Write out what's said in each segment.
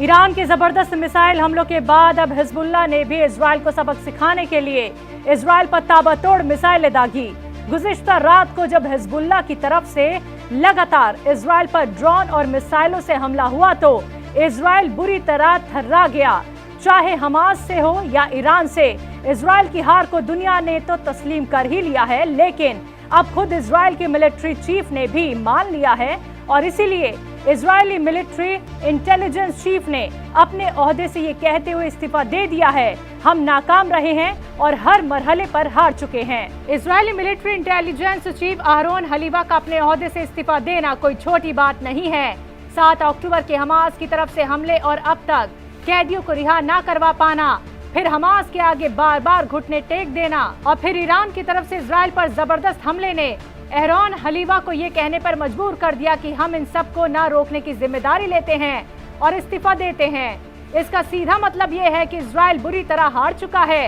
Iran के जबरदस्त missile हमलों के बाद अब हिजबुल्लाह ने भी इजराइल को सबक सिखाने के लिए इजराइल पर ताबड़तोड़ मिसाइलें दागी। गुज़िश्ता रात को जब हिजबुल्लाह की तरफ से लगातार इजराइल पर ड्रोन और मिसाइलों से हमला हुआ तो इजराइल बुरी तरह थर्रा गया। चाहे हमास से हो या ईरान से, इजराइल की हार को दुनिया ने तो तस्लीम कर ही लिया है, लेकिन अब खुद इजराइल के मिलिट्री चीफ ने भी मान लिया है और इसीलिए इजरायली मिलिट्री इंटेलिजेंस चीफ ने अपने ओहदे से ये कहते हुए इस्तीफा दे दिया है, हम नाकाम रहे हैं और हर मरहले पर हार चुके हैं। Israeli military intelligence chief Aaron Haliva का अपने ओहदे से इस्तीफा देना कोई छोटी बात नहीं है। 7 अक्टूबर के हमास की तरफ से हमले और अब तक कैदियों को रिहा ना करवा पाना, फिर हमास के आगे बार बार घुटने टेक देना और फिर ईरान की तरफ से इजराइल पर जबरदस्त हमले ने एहरोन हलीवा को ये कहने पर मजबूर कर दिया कि हम इन सब को ना रोकने की जिम्मेदारी लेते हैं और इस्तीफा देते हैं। इसका सीधा मतलब ये है कि इजराइल बुरी तरह हार चुका है।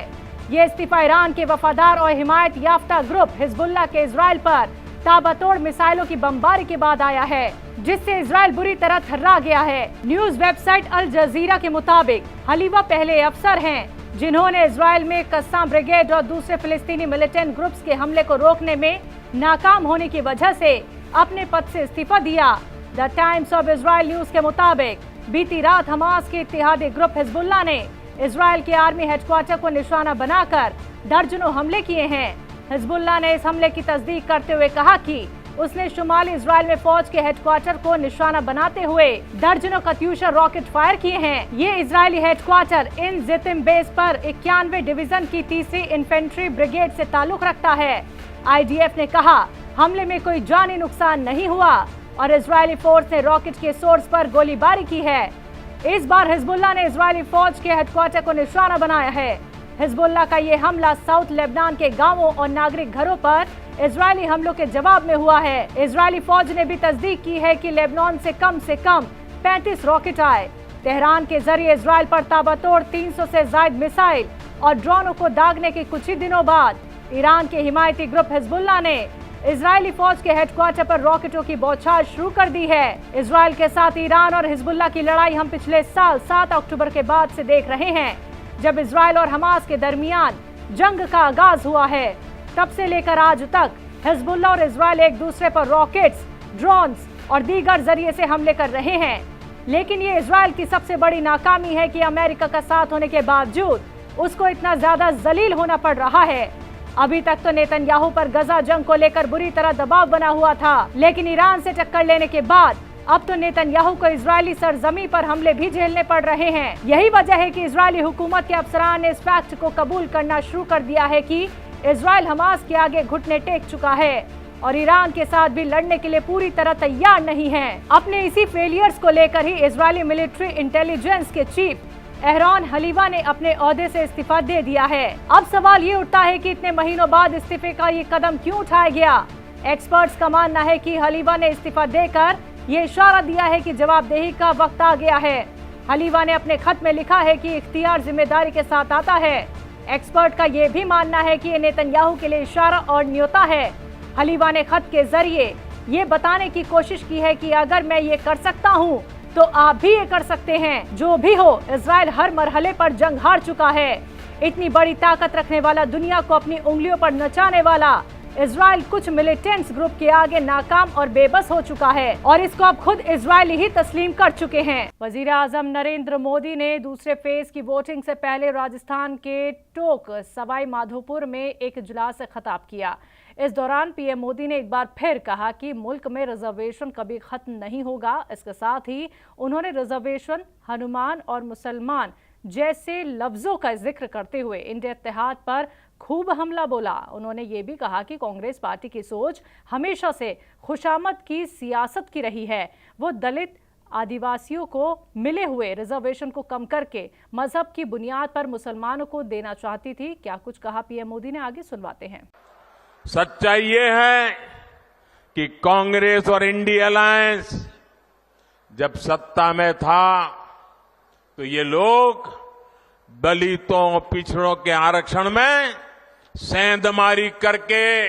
ये इस्तीफा ईरान के वफादार और हिमायत याफ्ता ग्रुप हिजबुल्लाह के इजराइल पर ताबड़तोड़ मिसाइलों की बमबारी के बाद आया है, जिससे इजराइल बुरी तरह थर्रा गया है। न्यूज वेबसाइट अल जजीरा के मुताबिक हलीवा पहले अफसर हैं जिन्होंने इजराइल में कस्साम ब्रिगेड और दूसरे फिलिस्तीनी मिलिटेंट ग्रुप्स के हमले को रोकने में नाकाम होने की वजह से अपने पद से इस्तीफा दिया। The times of Israel news के मुताबिक बीती रात हमास के इत्तेहादी ग्रुप हिजबुल्लाह ने इजराइल के आर्मी हेडक्वार्टर को निशाना बनाकर दर्जनों हमले किए हैं। हिजबुल्लाह ने इस हमले की तस्दीक करते हुए कहा कि उसने शुमाली इजराइल में फौज के हेडक्वार्टर को निशाना बनाते हुए दर्जनों कत्यूशा रॉकेट फायर किए हैं। ये इजरायली हेडक्वार्टर इन जितिम बेस पर 91वें डिवीजन की 3री इन्फेंट्री ब्रिगेड से ताल्लुक रखता है। IDF ने कहा हमले में कोई जानी नुकसान नहीं हुआ और इजरायली फोर्स ने रॉकेट के सोर्स पर गोलीबारी की है। इस बार हिजबुल्लाह ने इजरायली फौज के हेडक्वार्टर को निशाना बनाया है। हिजबुल्लाह का ये हमला साउथ लेबनान के गांवों और नागरिक घरों पर इजरायली हमलों के जवाब में हुआ है। इजरायली फौज ने भी तस्दीक की है कि लेबनान से कम 35 रॉकेट आए। तेहरान के जरिए इजराइल पर ताबड़तोड़ 300 से ज्यादा मिसाइल और ड्रोनों को दागने के कुछ ही दिनों बाद ईरान के हिमायती ग्रुप हिजबुल्लाह ने इजरायली फौज के हेडक्वार्टर पर रॉकेटों की बौछार शुरू कर दी है। इजराइल के साथ ईरान और हिजबुल्लाह की लड़ाई हम पिछले साल 7 अक्टूबर के बाद से देख रहे हैं, जब इजराइल और हमास के दरमियान जंग का आगाज हुआ है। तब से लेकर आज तक हिजबुल्लाह और इजराइल एक दूसरे पर रॉकेट्स, ड्रोन्स और दीगर जरिए से हमले कर रहे हैं। लेकिन ये इजराइल की सबसे बड़ी नाकामी है कि अमेरिका का साथ होने के बावजूद उसको इतना ज्यादा जलील होना पड़ रहा है। अभी तक तो नेतन्याहू पर गजा जंग को लेकर बुरी तरह दबाव बना हुआ था, लेकिन ईरान से टक्कर लेने के बाद अब तो नेतन्याहू को इजरायली सरजमी पर हमले भी झेलने पड़ रहे हैं। यही वजह है कि इजरायली हुकूमत के अफसरान ने इस फैक्ट को कबूल करना शुरू कर दिया है कि इजराइल हमास के आगे घुटने टेक चुका है और ईरान के साथ भी लड़ने के लिए पूरी तरह तैयार नहीं है। अपने इसी फेलियर्स को लेकर ही इजरायली मिलिट्री इंटेलिजेंस के चीफ एहरोन हलीवा ने अपने ओहदे से इस्तीफा दे दिया है। अब सवाल ये उठता है कि इतने महीनों बाद इस्तीफे का ये कदम क्यों उठाया गया। एक्सपर्ट्स का मानना है कि हलीवा ने इस्तीफा देकर ये इशारा दिया है कि जवाबदेही का वक्त आ गया है। हलीवा ने अपने खत में लिखा है कि इख्तियार जिम्मेदारी के साथ आता है। एक्सपर्ट का ये भी मानना है कि ये नेतन्याहू के लिए इशारा और न्योता है। हलीवा ने खत के जरिए ये बताने की कोशिश की है कि अगर मैं ये कर सकता हूँ तो आप भी ये कर सकते हैं। जो भी हो, इजराइल हर मरहले पर जंग हार चुका है। इतनी बड़ी ताकत रखने वाला, दुनिया को अपनी उंगलियों पर नचाने वाला इजराइल कुछ मिलिटेंट्स ग्रुप के आगे नाकाम और बेबस हो चुका है और इसको अब खुद इजरायली ही तस्लीम कर चुके हैं। वजीर आजम नरेंद्र मोदी ने दूसरे फेज की वोटिंग से पहले राजस्थान के टोंक सवाई माधोपुर में एक इजलास से खिताब किया। इस दौरान पीएम मोदी ने एक बार फिर कहा कि मुल्क में रिजर्वेशन कभी खत्म नहीं होगा। इसके साथ ही उन्होंने रिजर्वेशन, हनुमान और मुसलमान जैसे लफ्जों का जिक्र करते हुए इंडिया इत्तेहाद पर खूब हमला बोला। उन्होंने ये भी कहा कि कांग्रेस पार्टी की सोच हमेशा से खुशामद की सियासत की रही है। वो दलित, आदिवासियों को मिले हुए रिजर्वेशन को कम करके मजहब की बुनियाद पर मुसलमानों को देना चाहती थी। क्या कुछ कहा पीएम मोदी ने, आगे सुनवाते हैं। सच्चाई ये है कि कांग्रेस और इंडिया अलायंस जब सत्ता में था तो ये लोग दलितों, पिछड़ों के आरक्षण में सेंधमारी करके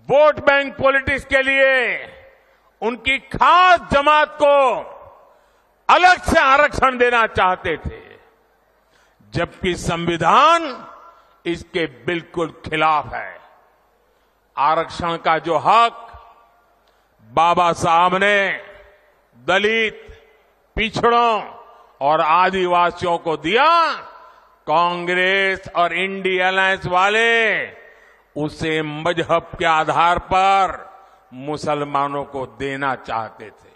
वोट बैंक पॉलिटिक्स के लिए उनकी खास जमात को अलग से आरक्षण देना चाहते थे, जबकि संविधान इसके बिल्कुल खिलाफ है। आरक्षण का जो हक बाबा साहब ने दलित, पिछड़ों और आदिवासियों को दिया, कांग्रेस और इंडिया अलायंस वाले उसे मजहब के आधार पर मुसलमानों को देना चाहते थे।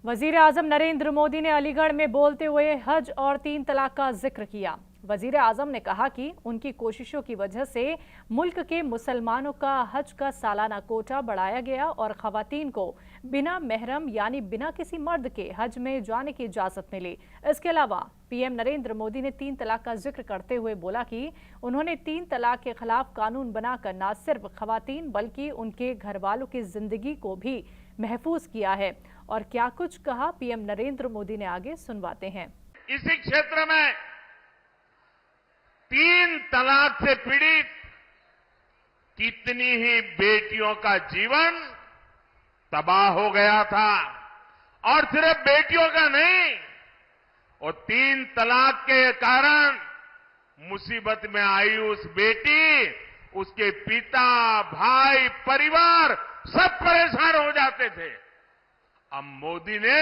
वजीर आजम नरेंद्र मोदी ने अलीगढ़ में बोलते हुए हज और 3 तलाक का जिक्र किया। वजीर आजम ने कहा कि उनकी कोशिशों की वजह से मुल्क के मुसलमानों का हज का सालाना कोटा बढ़ाया गया और खवातीन को बिना महरम यानी बिना किसी मर्द के हज में जाने की इजाजत मिली। इसके अलावा पीएम नरेंद्र मोदी ने 3 तलाक का जिक्र करते हुए बोला कि उन्होंने 3 तलाक के खिलाफ कानून बनाकर न सिर्फ खवातीन बल्कि उनके घर वालों की जिंदगी को भी महफूज किया है। और क्या कुछ कहा पीएम नरेंद्र मोदी ने, आगे सुनवाते हैं। इसी क्षेत्र में 3 तलाक से पीड़ित कितनी ही बेटियों का जीवन तबाह हो गया था, और सिर्फ बेटियों का नहीं, और 3 तलाक के कारण मुसीबत में आई उस बेटी, उसके पिता, भाई, परिवार सब परेशान हो जाते थे। अब मोदी ने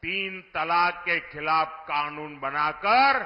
3 तलाक के खिलाफ कानून बनाकर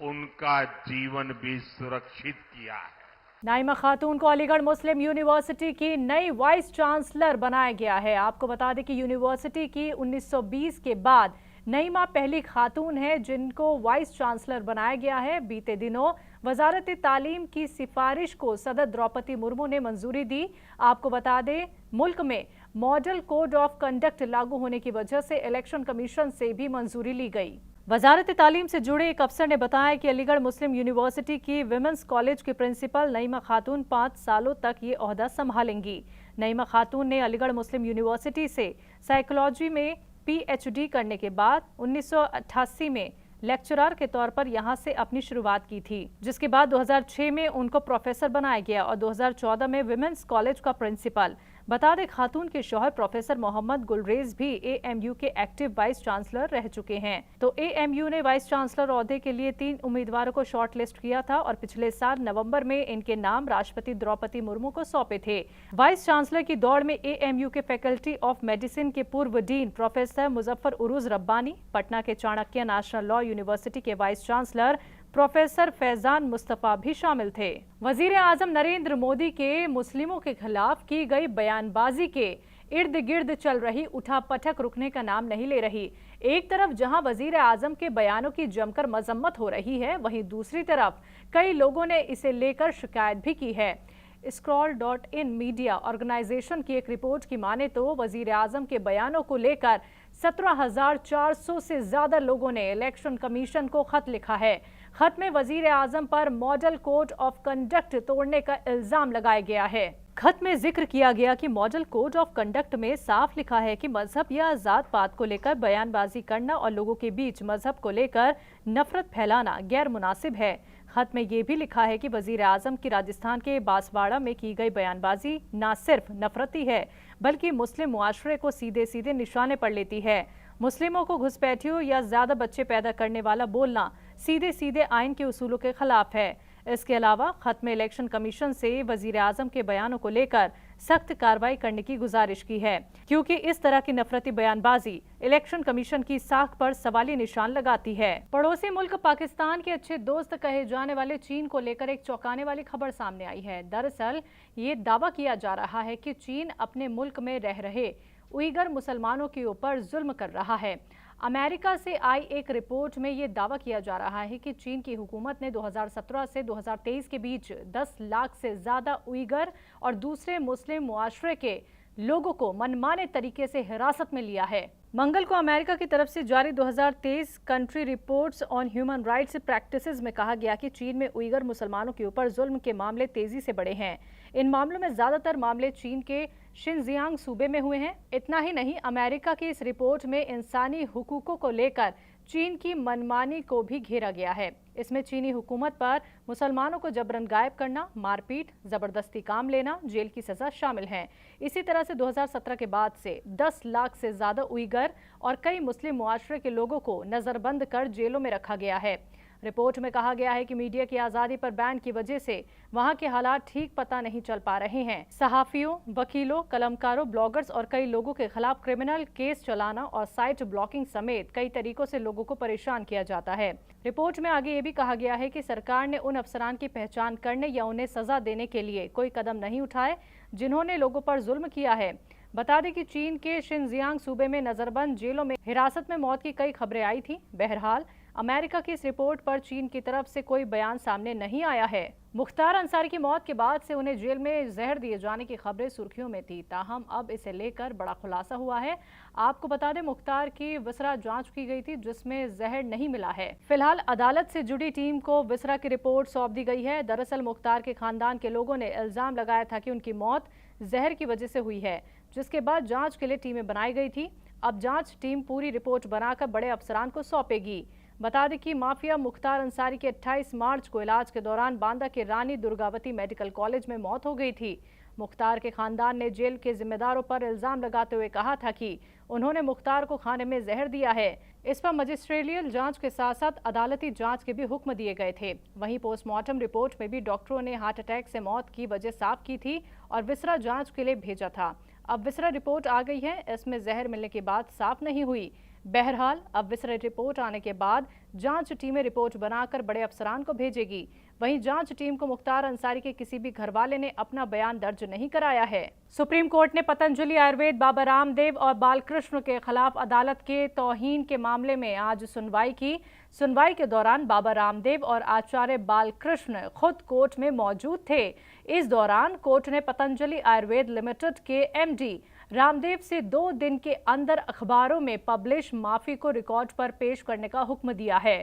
उनका जीवन भी सुरक्षित किया है। नाइमा खातून को अलीगढ़ मुस्लिम यूनिवर्सिटी की नई वाइस चांसलर बनाया गया है। आपको बता दें कि यूनिवर्सिटी की 1920 के बाद नईमा पहली खातून है जिनको वाइस चांसलर बनाया गया है। बीते दिनों वजारत तालीम की सिफारिश को सदर द्रौपदी मुर्मू ने मंजूरी दी। आपको बता दें, मुल्क में मॉडल कोड ऑफ कंडक्ट लागू होने की वजह से इलेक्शन कमीशन से भी मंजूरी ली गई। वजारत तालीम से जुड़े एक अफसर ने बताया कि अलीगढ़ मुस्लिम यूनिवर्सिटी की विमेंस कॉलेज की प्रिंसिपल नईमा खातून 5 सालों तक ये ओहदा संभालेंगी। नईमा खातून ने अलीगढ़ मुस्लिम यूनिवर्सिटी से साइकोलॉजी में PhD करने के बाद 1988 में लेक्चरर के तौर पर यहां से अपनी शुरुआत की थी, जिसके बाद 2006 में उनको प्रोफेसर बनाया गया और 2014 में विमेंस कॉलेज का प्रिंसिपल। बता दें, खातून के शौहर प्रोफेसर मोहम्मद गुलरेज भी AMU के एक्टिव वाइस चांसलर रह चुके हैं। तो AMU ने वाइस चांसलर ओहदे के लिए 3 उम्मीदवारों को शॉर्ट लिस्ट किया था और पिछले साल नवंबर में इनके नाम राष्ट्रपति द्रौपदी मुर्मू को सौंपे थे। वाइस चांसलर की दौड़ में AMU के फैकल्टी ऑफ मेडिसिन के पूर्व डीन प्रोफेसर मुजफ्फर उरूज रब्बानी, पटना के चाणक्य नेशनल लॉ यूनिवर्सिटी के vice chancellor professor Faizan Mustafa भी शामिल थे। वजीर आजम नरेंद्र मोदी के मुस्लिमों के खिलाफ की गई बयानबाजी के इर्द गिर्द चल रही उठापटक रुकने का नाम नहीं ले रही। एक तरफ जहां वजीर आजम के बयानों की जमकर मजम्मत हो रही है, वहीं दूसरी तरफ कई लोगों ने इसे लेकर शिकायत भी की है। Scroll.in मीडिया ऑर्गेनाइजेशन की एक रिपोर्ट की माने तो वजीर आजम के बयानों को लेकर 17,400 से ज्यादा लोगों ने इलेक्शन कमीशन को खत लिखा है। खत में वजीर आजम पर मॉडल कोड ऑफ कंडक्ट तोड़ने का इल्जाम लगाया गया है। खत में जिक्र किया गया कि मॉडल कोड ऑफ कंडक्ट में साफ लिखा है कि मजहब या जात पात को लेकर बयानबाजी करना और लोगों के बीच मजहब को लेकर नफरत फैलाना गैर मुनासिब है। खत में ये भी लिखा है कि वजीर आजम की राजस्थान के बांसवाड़ा में की गई बयानबाजी न सिर्फ नफरती है बल्कि मुस्लिम मुआशरे को सीधे सीधे निशाने पर लेती है। मुस्लिमों को घुसपैठियों या ज्यादा बच्चे पैदा करने वाला बोलना सीधे सीधे आइन के उसूलों के खिलाफ है। इसके अलावा खत में इलेक्शन कमीशन से वजीर आजम के बयानों को लेकर सख्त कार्रवाई करने की गुजारिश की है, क्योंकि इस तरह की नफरती बयानबाजी इलेक्शन कमीशन की साख पर सवाली निशान लगाती है। पड़ोसी मुल्क पाकिस्तान के अच्छे दोस्त कहे जाने वाले चीन को लेकर एक चौंकाने वाली खबर सामने आई है। दरअसल ये दावा किया जा रहा है कि चीन अपने मुल्क में रह रहे उइगर मुसलमानों के ऊपर जुल्म कर रहा है। अमेरिका से आई एक रिपोर्ट में ये दावा किया जा रहा है कि चीन की हुकूमत ने 2017 से 2023 के बीच 10 लाख से ज्यादा उइगर और दूसरे मुस्लिम मुआशरे के लोगों को मनमाने तरीके से हिरासत में लिया है। मंगल को अमेरिका की तरफ से जारी 2023 country reports on human rights practices में कहा गया कि चीन में उइगर मुसलमानों के ऊपर जुल्म के मामले तेजी से बढ़े हैं। इन मामलों में ज्यादातर मामले चीन के शिनजियांग सूबे में हुए हैं। इतना ही नहीं, अमेरिका की इस रिपोर्ट में इंसानी हुकूकों को लेकर चीन की मनमानी को भी घेरा गया है। इसमें चीनी हुकूमत पर मुसलमानों को जबरन गायब करना, मारपीट, जबरदस्ती काम लेना, जेल की सजा शामिल है। इसी तरह से 2017 के बाद से 10 लाख से ज्यादा उइगर और कई मुस्लिम मुआशरे के लोगों को नजरबंद कर जेलों में रखा गया है। रिपोर्ट में कहा गया है कि मीडिया की आज़ादी पर बैन की वजह से वहां के हालात ठीक पता नहीं चल पा रहे हैं। सहाफियों, वकीलों, कलमकारों, ब्लॉगर्स और कई लोगों के खिलाफ क्रिमिनल केस चलाना और साइट ब्लॉकिंग समेत कई तरीकों से लोगों को परेशान किया जाता है। रिपोर्ट में आगे ये भी कहा गया है कि सरकार ने उन अफसरान की पहचान करने या उन्हें सजा देने के लिए कोई कदम नहीं उठाए जिन्होंने लोगों पर जुल्म किया है। बता दें कि चीन के शिनजियांग सूबे में नजरबंद जेलों में हिरासत में मौत की कई खबरें आई थी। बहरहाल अमेरिका की इस रिपोर्ट पर चीन की तरफ से कोई बयान सामने नहीं आया है। मुख्तार अंसारी की मौत के बाद से उन्हें जेल में जहर दिए जाने की खबरें सुर्खियों में थी, ताहम अब इसे लेकर बड़ा खुलासा हुआ है। आपको बता दें मुख्तार की विसरा जांच की गई थी जिसमें जहर नहीं मिला है। फिलहाल अदालत से जुड़ी टीम को विसरा की रिपोर्ट सौंप दी गई है। दरअसल मुख्तार के खानदान के लोगों ने इल्जाम लगाया था कि उनकी मौत जहर की वजह से हुई है, जिसके बाद जांच के लिए टीमें बनाई गई थी। अब जांच टीम पूरी रिपोर्ट बनाकर बड़े अफसरान को सौंपेगी। बता दें कि माफिया मुख्तार अंसारी के 28 मार्च को इलाज के दौरान बांदा के रानी दुर्गावती मेडिकल कॉलेज में मौत हो गई थी। मुख्तार के खानदान ने जेल के जिम्मेदारों पर इल्जाम लगाते हुए कहा था कि उन्होंने मुख्तार को खाने में जहर दिया है। इस पर मजिस्ट्रेलियल जांच के साथ साथ अदालती जांच के भी हुक्म दिए गए थे। वहीं पोस्टमार्टम रिपोर्ट में भी डॉक्टरों ने हार्ट अटैक से मौत की वजह साफ की थी और विसरा जांच के लिए भेजा था। अब विसरा रिपोर्ट आ गई है, इसमें जहर मिलने की बात साफ नहीं हुई। बहरहाल अब विसरा रिपोर्ट आने के बाद जांच टीमें रिपोर्ट बनाकर बड़े अफसरान को भेजेगी। वहीं जांच टीम को मुख्तार अंसारी के किसी भी घरवाले ने अपना बयान दर्ज नहीं कराया है। सुप्रीम कोर्ट ने पतंजलि आयुर्वेद, बाबा रामदेव और बालकृष्ण के खिलाफ अदालत के तौहीन के मामले में आज सुनवाई की। सुनवाई के दौरान बाबा रामदेव और आचार्य बालकृष्ण खुद कोर्ट में मौजूद थे। इस दौरान कोर्ट ने पतंजलि आयुर्वेद लिमिटेड के MD रामदेव से 2 दिन के अंदर अखबारों में पब्लिश माफी को रिकॉर्ड पर पेश करने का हुक्म दिया है।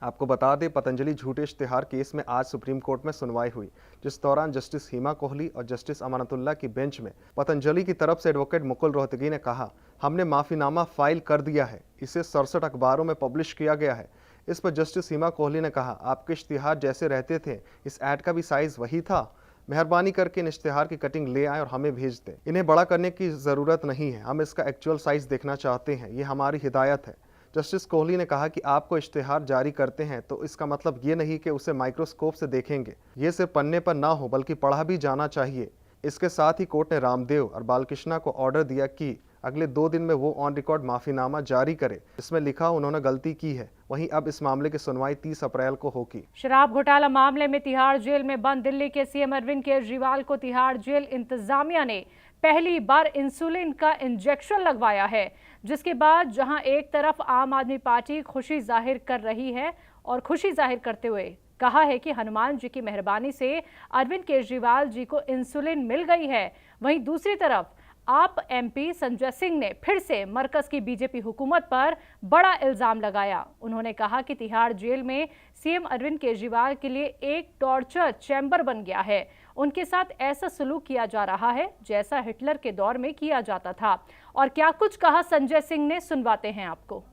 आपको बता दें, पतंजलि झूठे इश्तिहार केस में आज सुप्रीम कोर्ट में सुनवाई हुई, जिस दौरान जस्टिस हिमा कोहली और जस्टिस अमानतुल्लाह की बेंच में पतंजलि की तरफ से एडवोकेट मुकुल रोहतगी ने कहा, हमने माफीनामा फाइल कर दिया है, इसे 67 अखबारों में पब्लिश किया गया है। इस पर जस्टिस हिमा कोहली ने कहा, आपके इश्तिहार जैसे रहते थे, इस ऐड का भी साइज वही था। मेहरबानी करके इन इश्तिहार की कटिंग ले आए और हमें भेज दें। इन्हें बड़ा करने की ज़रूरत नहीं है, हम इसका एक्चुअल साइज देखना चाहते हैं, ये हमारी हिदायत है। जस्टिस कोहली ने कहा कि आपको इश्तिहार जारी करते हैं तो इसका मतलब ये नहीं कि उसे माइक्रोस्कोप से देखेंगे, ये सिर्फ पन्ने पर ना हो बल्कि पढ़ा भी जाना चाहिए। इसके साथ ही कोर्ट ने रामदेव और बालकृष्ण को ऑर्डर दिया कि अगले 2 दिन में वो ऑन रिकॉर्ड माफीनामा जारी करे, इसमें लिखा उन्होंने गलती की है। वहीं अब इस मामले की सुनवाई 30 अप्रैल को होगी। शराब घोटाला मामले में तिहाड़ जेल में बंद दिल्ली के CM अरविंद केजरीवाल को तिहाड़ जेल इंतजामिया ने पहली बार इंसुलिन का इंजेक्शन लगवाया है, जिसके बाद जहां एक तरफ आम आदमी पार्टी खुशी जाहिर कर रही है और खुशी जाहिर करते हुए कहा है कि हनुमान जी की मेहरबानी से अरविंद केजरीवाल जी को इंसुलिन मिल गई है, वहीं दूसरी तरफ आप MP संजय सिंह ने फिर से मरकज की बीजेपी हुकूमत पर बड़ा इल्जाम लगाया। उन्होंने कहा कि तिहाड़ जेल में CM अरविंद केजरीवाल के लिए एक टॉर्चर चैम्बर बन गया है। उनके साथ ऐसा सलूक किया जा रहा है जैसा हिटलर के दौर में किया जाता था। और क्या कुछ कहा संजय सिंह ने, सुनवाते हैं आपको।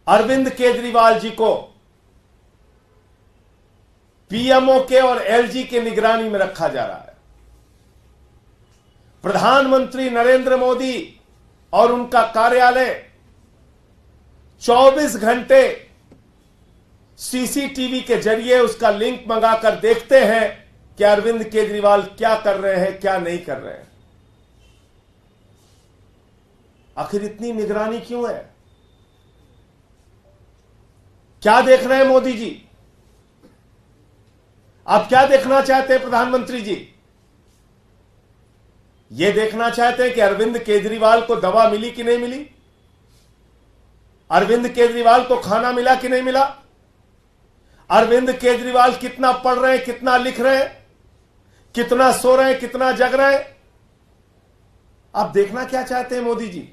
अरविंद केजरीवाल जी को PMO के और LG के निगरानी में रखा जा रहा है। प्रधानमंत्री नरेंद्र मोदी और उनका कार्यालय 24 घंटे CCTV के जरिए उसका लिंक मंगाकर देखते हैं कि अरविंद केजरीवाल क्या कर रहे हैं, क्या नहीं कर रहे हैं। आखिर इतनी निगरानी क्यों है? क्या देख रहे हैं मोदी जी? आप क्या देखना चाहते हैं प्रधानमंत्री जी? ये देखना चाहते हैं कि अरविंद केजरीवाल को दवा मिली कि नहीं मिली, अरविंद केजरीवाल को खाना मिला कि नहीं मिला, अरविंद केजरीवाल कितना पढ़ रहे हैं, कितना लिख रहे हैं, कितना सो रहे हैं, कितना जग रहे हैं। आप देखना क्या चाहते हैं मोदी जी?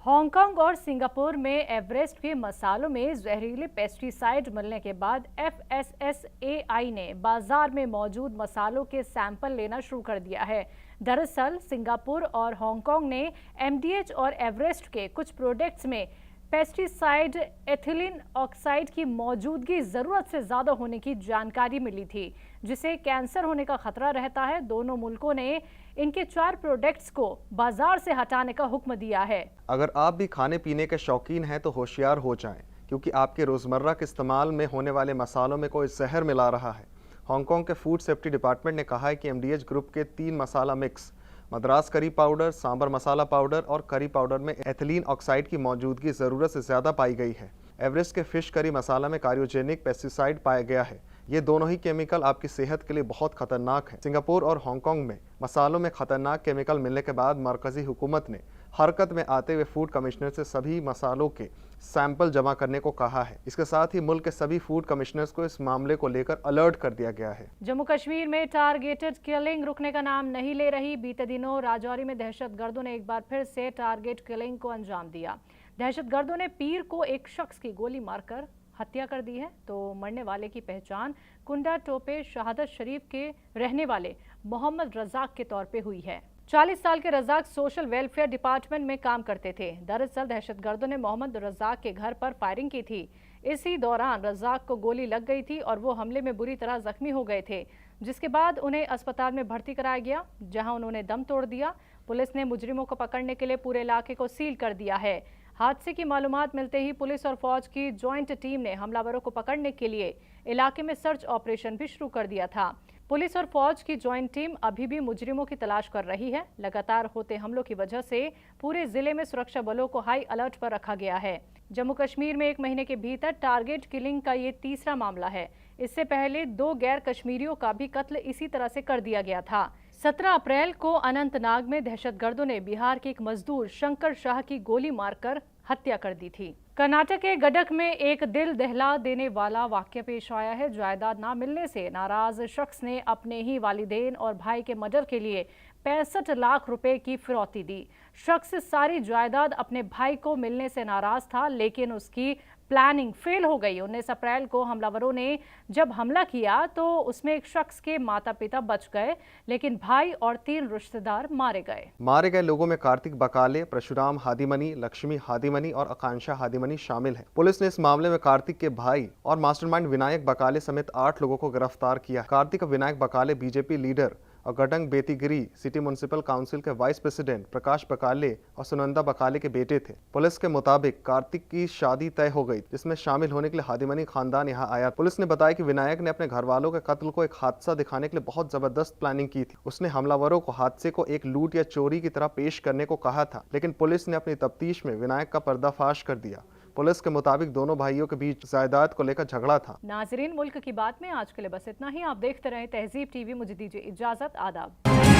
हांगकांग और सिंगापुर में एवरेस्ट के मसालों में जहरीले पेस्टिसाइड मिलने के बाद FSSAI ने बाजार में मौजूद मसालों के सैंपल लेना शुरू कर दिया है। दरअसल सिंगापुर और हांगकांग ने MDH और एवरेस्ट के कुछ प्रोडक्ट्स में पेस्टिसाइड एथिलीन ऑक्साइड की मौजूदगी जरूरत से ज्यादा होने की जानकारी मिली थी, जिसे कैंसर होने का खतरा रहता है। दोनों मुल्कों ने इनके 4 प्रोडक्ट्स को बाजार से हटाने का हुक्म दिया है। अगर आप भी खाने पीने के शौकीन हैं तो होशियार हो जाएं, क्योंकि आपके रोजमर्रा के इस्तेमाल में होने वाले मसालों में कोई जहर मिला रहा है। हांगकांग के फूड सेफ्टी डिपार्टमेंट ने कहा है कि MDH ग्रुप के 3 मसाला mix, Madras curry powder, sambar मसाला पाउडर और करी पाउडर में एथिलीन ऑक्साइड की मौजूदगी ज़रूरत से ज़्यादा पाई गई है। एवरेस्ट के फिश करी मसाला में कार्योजेनिक पेस्टिसाइड पाया गया है। ये दोनों ही केमिकल आपकी सेहत के लिए बहुत खतरनाक है। सिंगापुर और हांगकांग में मसालों में खतरनाक केमिकल मिलने के बाद मरकजी हुकूमत ने हरकत में आते हुए फूड कमिश्नर से सभी मसालों के सैंपल जमा करने को कहा है। इसके साथ ही मुल्क के सभी फूड कमिश्नर्स को इस मामले को लेकर अलर्ट कर दिया गया है। जम्मू कश्मीर में टारगेटेड किलिंग रुकने का नाम नहीं ले रही। बीते दिनों राजौरी में दहशतगर्दों ने एक बार फिर से टारगेट किलिंग को अंजाम दिया। दहशतगर्दों ने पीर को एक शख्स की गोली मारकर हत्या कर दी है, तो मरने वाले की पहचान कुंडा टोपे शहादत शरीफ के रहने वाले मोहम्मद रजाक के तौर पे हुई है। 40 साल के रजाक सोशल वेलफेयर डिपार्टमेंट में काम करते थे। दरअसल दहशतगर्दों ने मोहम्मद रजाक के घर पर फायरिंग की थी। इसी दौरान रजाक को गोली लग गई थी और वो हमले में बुरी तरह जख्मी हो गए थे, जिसके बाद उन्हें अस्पताल में भर्ती कराया गया, जहां उन्होंने दम तोड़ दिया। पुलिस ने मुजरिमों को पकड़ने के लिए पूरे इलाके को सील कर दिया है। हादसे की मालूमात मिलते ही पुलिस और फौज की ज्वाइंट टीम ने हमलावरों को पकड़ने के लिए इलाके में सर्च ऑपरेशन भी शुरू कर दिया था। पुलिस और फौज की ज्वाइंट टीम अभी भी मुजरिमों की तलाश कर रही है। लगातार होते हमलों की वजह से पूरे जिले में सुरक्षा बलों को हाई अलर्ट पर रखा गया है। जम्मू कश्मीर में 1 महीने के भीतर टारगेट किलिंग का ये तीसरा मामला है। इससे पहले 2 गैर कश्मीरियों का भी कत्ल इसी तरह से कर दिया गया था। 17 अप्रैल को अनंतनाग में दहशतगर्दों ने बिहार के एक मजदूर शंकर शाह की गोली मारकर हत्या कर दी थी। कर्नाटक के गडक में एक दिल दहला देने वाला वाकया पेश आया है। जायदाद ना मिलने से नाराज शख्स ने अपने ही वालिदैन और भाई के मर्डर के लिए 65 लाख रुपए की फिरौती दी। शख्स सारी जायदाद अपने भाई को मिलने से नाराज था, लेकिन उसकी प्लानिंग फेल हो गई। 19 अप्रैल को हमलावरों ने जब हमला किया तो उसमें एक शख्स के माता पिता बच गए, लेकिन भाई और 3 रिश्तेदार मारे गए। मारे गए लोगों में कार्तिक बकाले, परशुराम हादीमनी, लक्ष्मी हादीमनी और आकांक्षा हादीमनी शामिल हैं। पुलिस ने इस मामले में कार्तिक के भाई और मास्टरमाइंड विनायक बकाले समेत 8 लोगों को गिरफ्तार किया। कार्तिक और विनायक बकाले बीजेपी लीडर और गडंग बेतीगिरी सिटी म्युनिसिपल काउंसिल के वाइस प्रेसिडेंट प्रकाश बकाले और सुनंदा बकाले के बेटे थे। पुलिस के मुताबिक कार्तिक की शादी तय हो गई, जिसमें शामिल होने के लिए हादीमनी खानदान यहां आया। पुलिस ने बताया कि विनायक ने अपने घर वालों के कत्ल को एक हादसा दिखाने के लिए बहुत जबरदस्त प्लानिंग की थी। उसने हमलावरों को हादसे को एक लूट या चोरी की तरह पेश करने को कहा था, लेकिन पुलिस ने अपनी तफ्तीश में विनायक का पर्दाफाश कर दिया। पुलिस के मुताबिक दोनों भाइयों के बीच जायदाद को लेकर झगड़ा था। नाजरीन, मुल्क की बात में आज के लिए बस इतना ही। आप देखते रहे तहजीब TV। मुझे दीजिए इजाजत। आदाब।